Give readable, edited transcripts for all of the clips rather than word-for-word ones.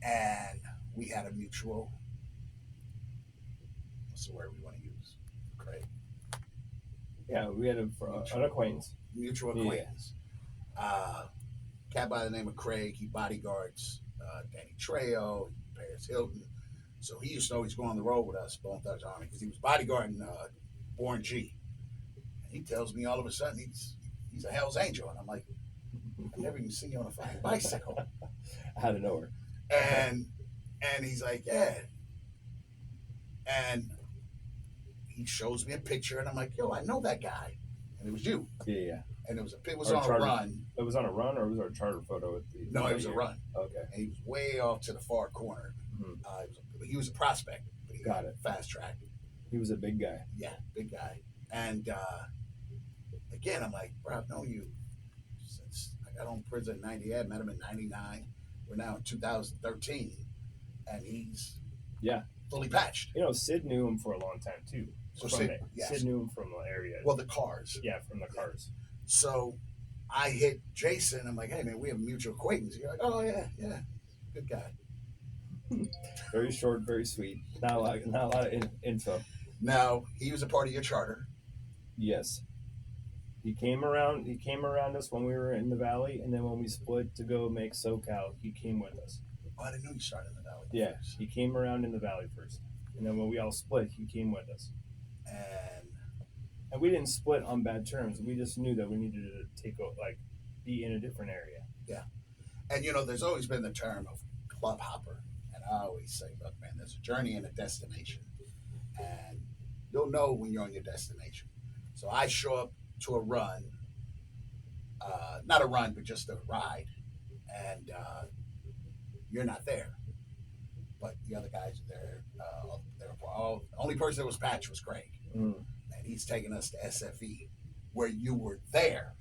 and we had a mutual. What's the word we want to use? Craig. Yeah, we had an acquaintance. Mutual Yeah. acquaintance. Uh, cat by the name of Craig. He bodyguards Danny Trejo, Paris Hilton. So he used to always go on the road with us, Bone Thugs Army, because he was bodyguarding Born G. And he tells me all of a sudden he's a Hell's Angel, and I'm like, I've never even seen you on a fucking bicycle. Out of nowhere. And he's like, yeah. And he shows me a picture, and I'm like, yo, I know that guy. And it was you. Yeah. And it was Our on charter, a run. It was on a run, or was it a charter photo? No, it was a run. Okay. And he was way off to the far corner. Mm-hmm. He was a prospect. But he Got it. Fast track. He was a big guy. Yeah, big guy. And again, I'm like, bro, I've known you since I got on prison in 98. Met him in 99. We're now in 2013. And he's fully patched. You know, Sid knew him for a long time, too. So Sid knew him from the area. Well, the cars. Yeah, from the cars. So I hit Jason. I'm like, hey, man, we have a mutual acquaintance. You're like, oh, yeah, good guy. Very short, very sweet. Not a lot of info. Now, he was a part of your charter. Yes. He came around us when we were in the Valley, and then when we split to go make SoCal, he came with us. Oh, I didn't know you started in the Valley. Yeah, he came around in the Valley first. And then when we all split, he came with us. And we didn't split on bad terms. We just knew that we needed to be in a different area. Yeah. And, you know, there's always been the term of club hopper. And I always say, look, man, there's a journey and a destination. And you'll know when you're on your destination. So I show up to a run, not a run, but just a ride. And you're not there. But the other guys are there. The only person that was patched was Craig. Mm. And he's taking us to SFE, where you were there.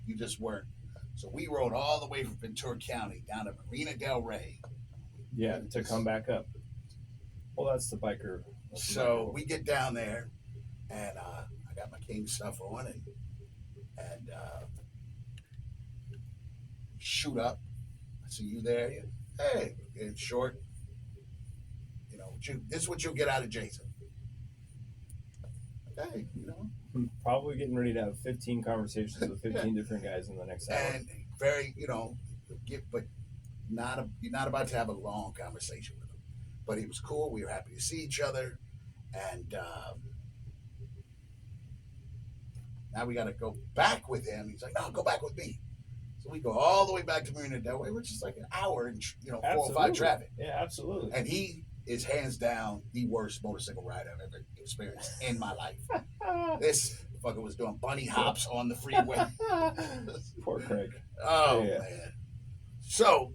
You just weren't. So we rode all the way from Ventura County down to Marina Del Rey. Yeah, to come back up. Well, that's the biker. So we get down there, and I got my King stuff on, and shoot up. I see you there. Hey, in short, you know, this is what you'll get out of Jason. Okay, you know. Probably getting ready to have 15 conversations with 15 different guys in the next hour. And very, you know, you're not about to have a long conversation with him. But he was cool. We were happy to see each other. And now we got to go back with him. He's like, no, go back with me. So we go all the way back to Marina Del Rey, which is like an hour and, 405 traffic. Yeah, absolutely. And he is hands down the worst motorcycle ride I've ever experienced in my life. This fucker was doing bunny hops on the freeway. Poor Craig. Oh, yeah. Man. So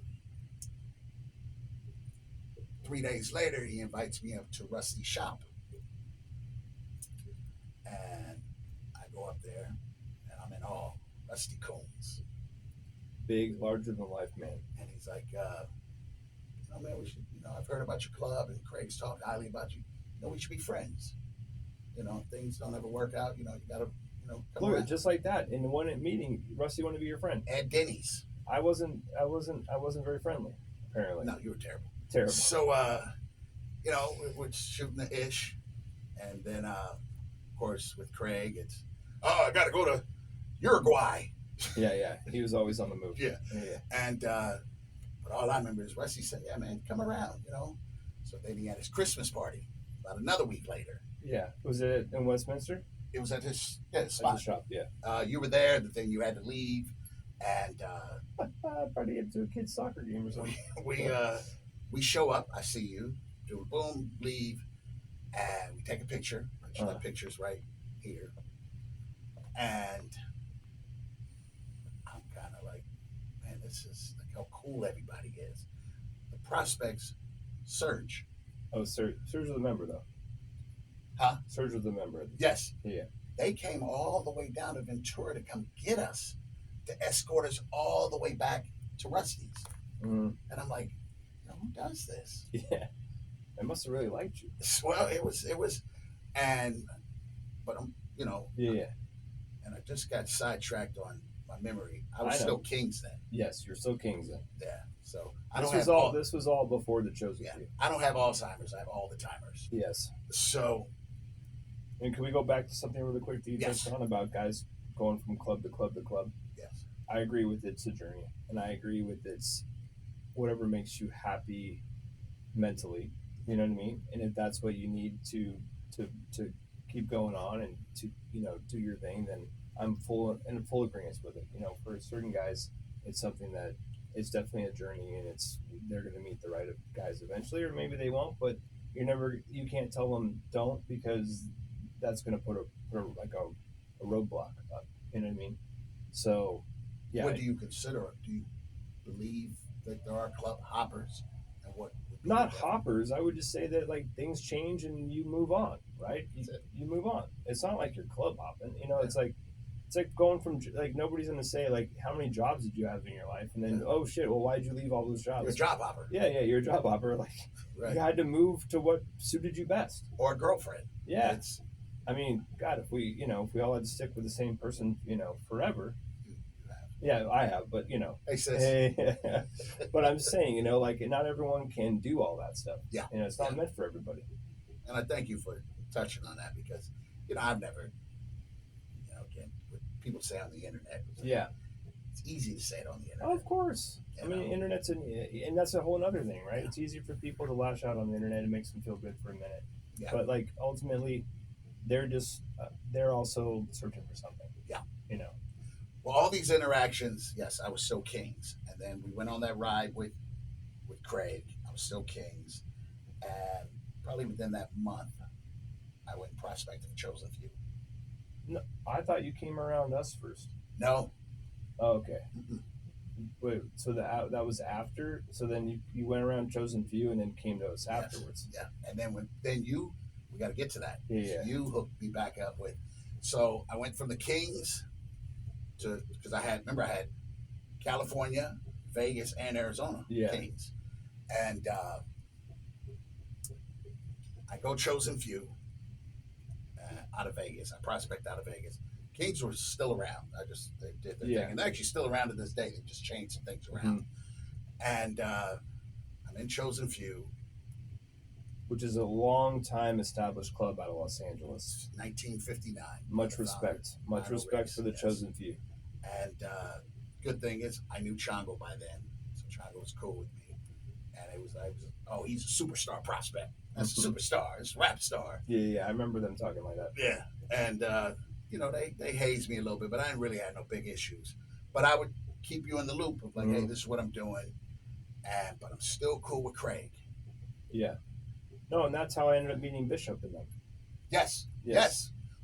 3 days later, he invites me up to Rusty's shop. And I go up there, and I'm in awe. Rusty Combs. Big, larger than life man. And he's like, man, we should, I've heard about your club, and Craig's talked highly about you. We should be friends. If things don't ever work out, you got to, come Look, around. just like that. In the one meeting, Rusty wanted to be your friend. At Denny's. I wasn't very friendly, apparently. No, you were terrible. Terrible. So, we're shooting the ish. And then, of course, with Craig, it's, I got to go to Uruguay. Yeah. He was always on the move. Yeah. And, but all I remember is Rusty said, yeah, man, come around, So then he had his Christmas party about another week later. Yeah. Was it in Westminster? It was at his spot. At his shop, yeah. You were there, but then you had to leave. And probably get to a kid's soccer game or something. We show up, I see you, do a boom, leave, and we take a picture. That picture's right here. And I'm kind of like, man, this is like how cool everybody is. The prospects surge. Oh, Serge was a member, though. Huh? Serge was a member. Yes. Yeah. They came all the way down to Ventura to come get us, to escort us all the way back to Rusty's. Mm. And I'm like, who does this? Yeah. They must have really liked you. Well, it was, but I'm, Yeah. And I just got sidetracked on my memory. I was still Kings then. Yes, you're still Kings then. Yeah. So I This don't was have all. This was all before the chosen yeah, few. I don't have Alzheimer's. I have all the timers. Yes. So And can we go back to something really quick that you Yes. touched on about guys going from club to club to club? yes, I agree with it's a journey, and I agree with it's whatever makes you happy mentally. You know what I mean? And if that's what you need to keep going on and to do your thing, then I'm in full agreement with it. For certain guys, it's something that it's definitely a journey, and they're going to meet the right guys eventually, or maybe they won't. But you can't tell them don't, because that's going to put a roadblock up. You know what I mean? So, yeah. what do you consider? Do you believe that there are club hoppers, and what would be Not the hoppers. I would just say that like things change and you move on, right? You, That's it. you move on. It's not like you're club hopping. It's like going from like nobody's gonna say like how many jobs did you have in your life, and then Yeah. oh shit, well why'd you leave all those jobs? You're a job hopper, Yeah, you're a job hopper. Like right? you had to move to what suited you best. Or a girlfriend. Yeah, It's I mean, God, if we all had to stick with the same person, forever. you have. Yeah, I have, but Hey sis. Hey, but I'm saying, like not everyone can do all that stuff. Yeah. It's not Yeah. meant for everybody. And I thank you for touching on that because, I've never, again, what people say on the internet. Yeah. It's easy to say it on the Oh, internet. of course. I You mean, know? internet's and that's a whole other thing, right? Yeah. It's easy for people to lash out on the internet. It makes them feel good for a minute, Yeah. but like ultimately, they're just they're also searching for something. Yeah. You know. Well, all these interactions, yes, I was still Kings. And then we went on that ride with Craig. I was still Kings. And probably within that month, I went and prospected for Chosen Few. No, I thought you came around us first. No. Oh, okay. Mm-mm. Wait, so that was after? So then you went around Chosen Few and then came to us Yes. afterwards. Yeah. And then we got to get to that. Yeah. You hooked me back up with. So I went from the Kings because I had California, Vegas, and Arizona Yeah. Kings. And I go Chosen Few out of Vegas. I prospect out of Vegas. Kings were still around. They did their Yeah. thing, and they're actually still around to this day. They just changed some things around. And I'm in Chosen Few, Which is a long time established club out of Los Angeles. 1959. Much The founder, respect. Much Lionel respect Riggs, for the yes. Chosen Few. And good thing is, I knew Chongo by then, so Chongo was cool with me. And he's a superstar prospect. That's a superstar. It's a rap star. Yeah. I remember them talking like that. Yeah. And they hazed me a little bit, but I didn't really have no big issues. But I would keep you in the loop of like, hey, this is what I'm doing, but I'm still cool with Craig. Yeah. No, and that's how I ended up meeting Bishop in them. Yes.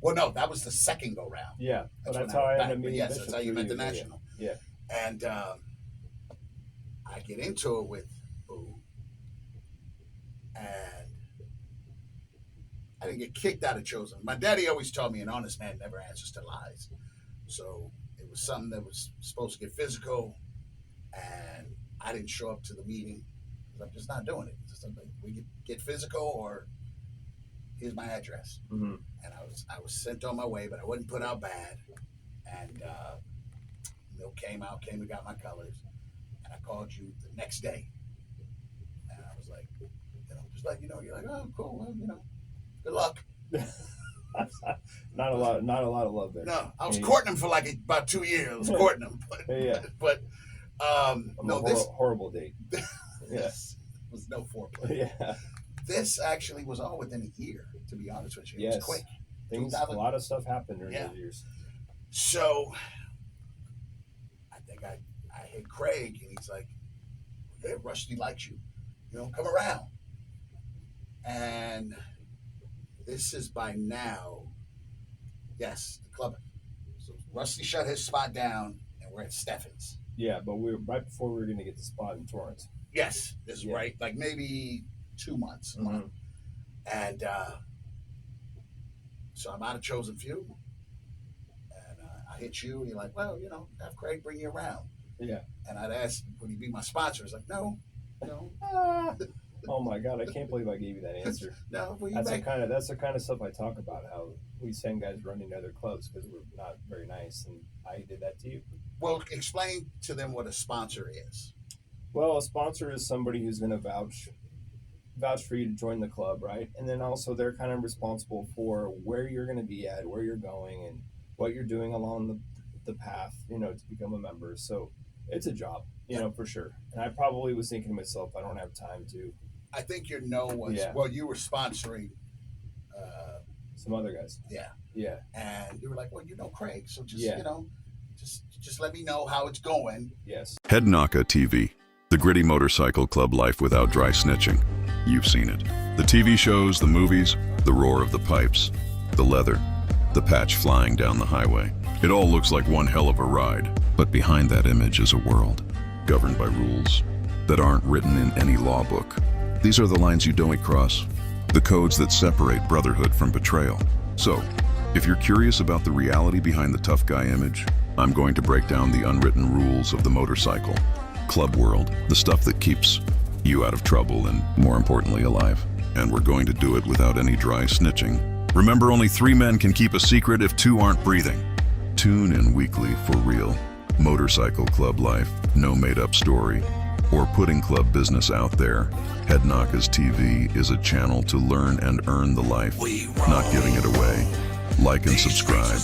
Well, no, that was the second go round. Yeah, but when that's how I went ended up back. But meeting yes, Bishop. that's how you through met the yeah. national. Yeah. And I get into it with Boo, and I didn't get kicked out of Chosen. My daddy always told me an honest man never answers to lies. So it was something that was supposed to get physical, and I didn't show up to the meeting because I'm just not doing it. It's just like, we get physical, or here's my address. Mm-hmm. And I was sent on my way, but I wasn't put out bad. And Milk came and got my colors, and I called you the next day, and I was like, just like you're like, oh, cool, well, good luck. Not a lot of love there. No, I was Yeah. courting him for like about 2 years. I was courting him, but Yeah. but this horrible date. this was no foreplay. Yeah. This actually was all within a year, to be honest with you. It Yes. was quick. A lot of stuff happened during Yeah. those years. So I think I hit Craig, and he's like, "Hey, Rusty likes you. Come around." And this is by now, yes, the club. So Rusty shut his spot down, and we're at Steffens. Yeah, but we were right before we were going to get the spot in Torrance. Yes, this is Yeah. right, like maybe 2 months. Mhm. And so I'm out of Chosen Few, and I hit you, and you're like, well, have Craig bring you around. Yeah. And I'd ask, would he be my sponsor? He's like, no. Oh my God! I can't believe I gave you that answer. No, well, That's the kind of stuff I talk about. How we send guys running to other clubs because we're not very nice, and I did that to you. Well, explain to them what a sponsor is. Well, a sponsor is somebody who's going to vouch for you to join the club, right? And then also they're kind of responsible for where you're going to be at, where you're going, and what you're doing along the path, to become a member. So it's a job, for sure. And I probably was thinking to myself, I don't have time to. I think your no was, Yeah. well, you were sponsoring, Some other guys. yeah, Yeah. and you were like, well, Craig, so just, Yeah. just let me know how it's going. Yes. Headnaka TV, the gritty motorcycle club life without dry snitching. You've seen it. The TV shows, the movies, the roar of the pipes, the leather, the patch flying down the highway. It all looks like one hell of a ride, but behind that image is a world governed by rules that aren't written in any law book. These are the lines you don't cross, the codes that separate brotherhood from betrayal. So, if you're curious about the reality behind the tough guy image, I'm going to break down the unwritten rules of the motorcycle club world, the stuff that keeps you out of trouble and, more importantly, alive. And we're going to do it without any dry snitching. Remember, only 3 men can keep a secret if 2 aren't breathing. Tune in weekly for real motorcycle club life, no made-up story, or putting club business out there. Headknockers TV is a channel to learn and earn the life, not giving it away. Like and subscribe.